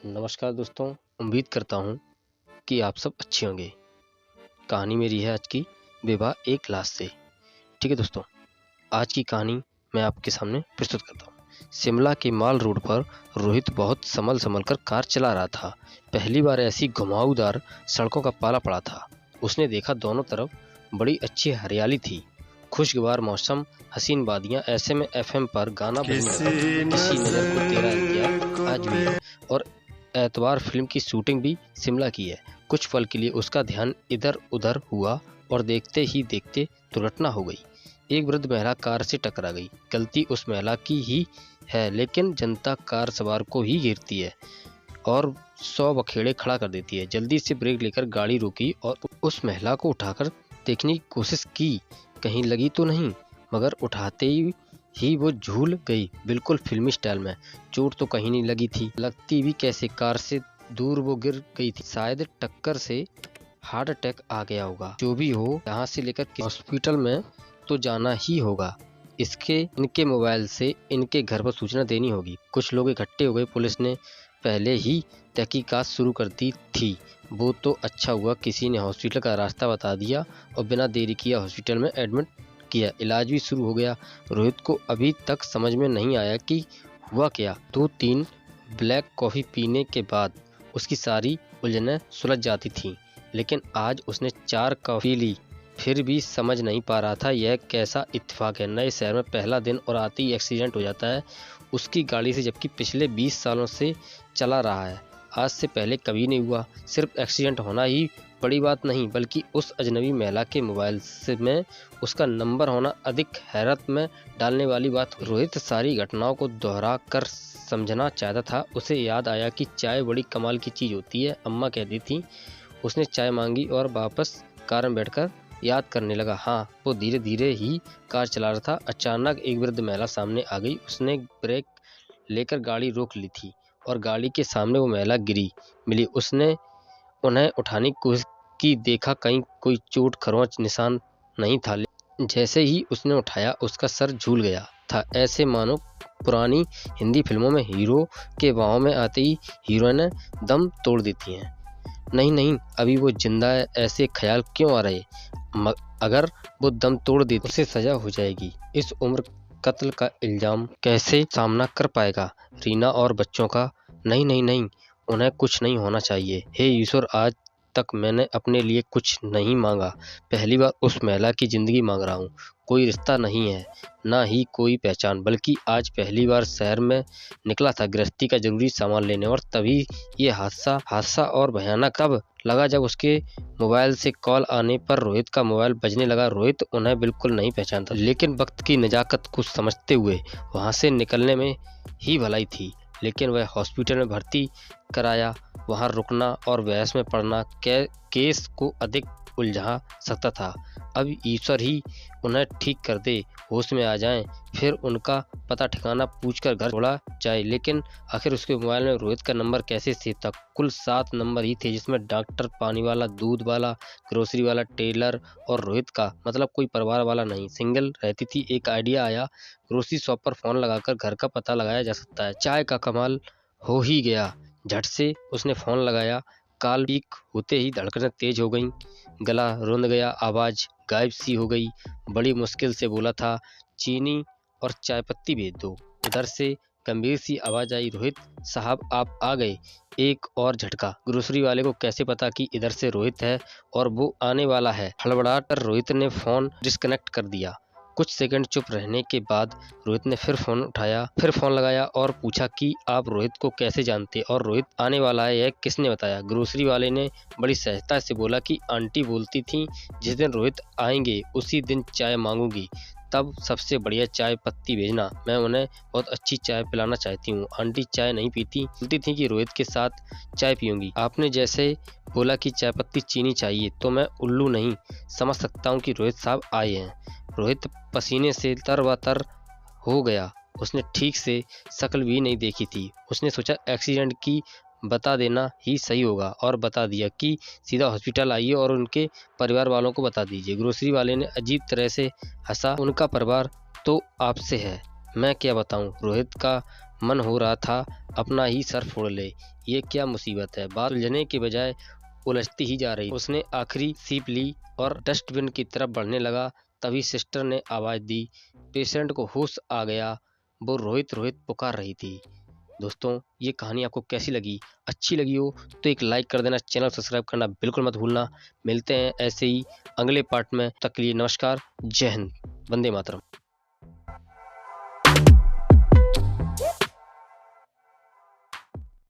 नमस्कार दोस्तों, उम्मीद करता हूँ कि आप सब अच्छे होंगे। कहानी मेरी है आज की विवाह एक लाश से। ठीक है दोस्तों, आज की कहानी मैं आपके सामने प्रस्तुत करता हूँ। शिमला के माल रोड पर रोहित बहुत संभल कर कार चला रहा था। पहली बार ऐसी घुमावदार सड़कों का पाला पड़ा था। उसने देखा दोनों तरफ बड़ी अच्छी हरियाली थी, खुशगवार मौसम, हसीन वादियाँ। ऐसे में एफएम पर गाना बजने लगा, किसी नजर को तेरा इंतजार आज भी है। और एतवार फिल्म की शूटिंग भी शिमला की है। कुछ पल के लिए उसका ध्यान इधर उधर हुआ और देखते ही देखते दुर्घटना हो गई। एक वृद्ध महिला कार से टकरा गई। गलती उस महिला की ही है, लेकिन जनता कार सवार को ही घेरती है और 100 बखेड़े खड़ा कर देती है। जल्दी से ब्रेक लेकर गाड़ी रोकी और उस महिला को उठाकर देखने की कोशिश की, कहीं लगी तो नहीं, मगर उठाते ही वो झूल गई, बिल्कुल फिल्मी स्टाइल में। चोट तो कहीं नहीं लगी थी, लगती भी कैसे, कार से दूर वो गिर गई थी। शायद टक्कर से हार्ट अटैक आ गया होगा। जो भी हो, यहाँ से लेकर हॉस्पिटल में तो जाना ही होगा। इनके मोबाइल से इनके घर पर सूचना देनी होगी। कुछ लोग इकट्ठे हो गए। पुलिस ने पहले ही तहकीकात शुरू कर दी थी। वो तो अच्छा हुआ किसी ने हॉस्पिटल का रास्ता बता दिया और बिना देरी किया हॉस्पिटल में एडमिट किया। इलाज भी शुरू हो गया। रोहित को अभी तक समझ में नहीं आया कि हुआ क्या। 2-3 ब्लैक कॉफ़ी पीने के बाद उसकी सारी उलझनें सुलझ जाती थीं, लेकिन आज उसने 4 कॉफ़ी ली, फिर भी समझ नहीं पा रहा था यह कैसा इत्तेफाक है। नए शहर में पहला दिन और आते ही एक्सीडेंट हो जाता है उसकी गाड़ी से, जबकि पिछले 20 सालों से चला रहा है। आज से पहले कभी नहीं हुआ। सिर्फ एक्सीडेंट होना ही बड़ी बात नहीं, बल्कि उस अजनबी महिला के मोबाइल से में उसका नंबर होना अधिक हैरत में डालने वाली बात। रोहित सारी घटनाओं को दोहरा कर समझना चाहता था। उसे याद आया कि चाय बड़ी कमाल की चीज़ होती है, अम्मा कहती थी। उसने चाय मांगी और वापस कार में बैठकर याद करने लगा। हाँ, वो धीरे धीरे ही कार चला रहा था। अचानक एक वृद्ध महिला सामने आ गई। उसने ब्रेक लेकर गाड़ी रोक ली थी और गाड़ी के सामने वो महिला गिरी मिली। उसने उन्हें उठाने की कोशिश की, देखा कहीं कोई चोट खरोंच निशान नहीं था। जैसे ही उसने उठाया उसका सर झूल गया था, ऐसे मानो पुरानी हिंदी फिल्मों में हीरो के बाहों में आते ही हीरोइनें दम तोड़ देती हैं। नहीं नहीं, अभी वो जिंदा है, ऐसे ख्याल क्यों आ रहे? अगर वो दम तोड़ देती उसे सजा हो जाएगी। इस उम्र कत्ल का इल्जाम कैसे सामना कर पाएगा? रीना और बच्चों का? नहीं नहीं नहीं, उन्हें कुछ नहीं होना चाहिए। हे ईश्वर, आज तक मैंने अपने लिए कुछ नहीं मांगा, पहली बार उस महिला की जिंदगी मांग रहा हूँ। कोई रिश्ता नहीं है, ना ही कोई पहचान, बल्कि आज पहली बार शहर में निकला था गृहस्थी का जरूरी सामान लेने, और तभी ये हादसा और भयानक तब लगा जब उसके मोबाइल से कॉल आने पर रोहित का मोबाइल बजने लगा। रोहित उन्हें बिल्कुल नहीं पहचानता, लेकिन वक्त की नजाकत को समझते हुए वहाँ से निकलने में ही भलाई थी। लेकिन वह हॉस्पिटल में भर्ती कराया, वहाँ रुकना और बहस में पड़ना केस को अधिक उलझा सकता था। अब ईश्वर ही उन्हें ठीक कर दे, होश में आ जाएं, फिर उनका पता ठिकाना पूछकर घर छोड़ा जाए। लेकिन आखिर उसके मोबाइल में रोहित का नंबर कैसे सेव था? कुल 7 नंबर ही थे, जिसमें डॉक्टर, पानी वाला, दूध वाला, ग्रोसरी वाला, टेलर और रोहित का मतलब कोई परिवार वाला नहीं। सिंगल रहती थी। एक आइडिया आया, ग्रोसरी शॉप पर फोन लगाकर घर का पता लगाया जा सकता है। चाय का कमाल हो ही गया। झट से उसने फोन लगाया। कॉल पीक होते ही धड़कनें तेज हो गईं, गला रुंध गया, आवाज़ गायब सी हो गई। बड़ी मुश्किल से बोला था, चीनी और चाय पत्ती भेज दो। उधर से गंभीर सी आवाज़ आई, रोहित साहब आप आ गए। एक और झटका। ग्रोसरी वाले को कैसे पता कि इधर से रोहित है और वो आने वाला है? हड़बड़ाहट कर रोहित ने फ़ोन डिस्कनेक्ट कर दिया। कुछ सेकंड चुप रहने के बाद रोहित ने फिर फ़ोन लगाया और पूछा कि आप रोहित को कैसे जानते और रोहित आने वाला है यह किसने बताया? ग्रोसरी वाले ने बड़ी सहजता से बोला कि आंटी बोलती थी जिस दिन रोहित आएंगे उसी दिन चाय मांगूंगी, तब सबसे बढ़िया चाय पत्ती भेजना, मैं उन्हें बहुत अच्छी चाय पिलाना चाहती हूँ। आंटी चाय नहीं पीती, बोलती थी कि रोहित के साथ चाय पीऊँगी। आपने जैसे बोला कि चाय पत्ती चीनी चाहिए तो मैं उल्लू नहीं, समझ सकता हूँ कि रोहित साहब आए हैं। रोहित पसीने से तरबतर हो गया। उसने ठीक से शक्ल भी नहीं देखी थी। उसने सोचा एक्सीडेंट की बता देना ही सही होगा और बता दिया कि सीधा हॉस्पिटल आइए और उनके परिवार वालों को बता दीजिए। ग्रोसरी वाले ने अजीब तरह से हंसा। उनका परिवार तो आपसे है, मैं क्या बताऊं? रोहित का मन हो रहा था अपना ही सर फोड़ ले, ये क्या मुसीबत है। बात उलझने के बजाय उलझती ही जा रही। उसने आखिरी सीप ली और डस्टबिन की तरफ बढ़ने लगा। तभी सिस्टर ने आवाज़ दी। पेशेंट को होश आ गया। वो रोहित रोहित पुकार रही थी। दोस्तों, ये कहानी आपको कैसी लगी? अच्छी लगी हो तो एक लाइक कर देना, चैनल सब्सक्राइब करना बिल्कुल मत भूलना। मिलते हैं ऐसे ही अगले पार्ट में, तब तक के लिए नमस्कार, जय हिंद, वंदे मातरम।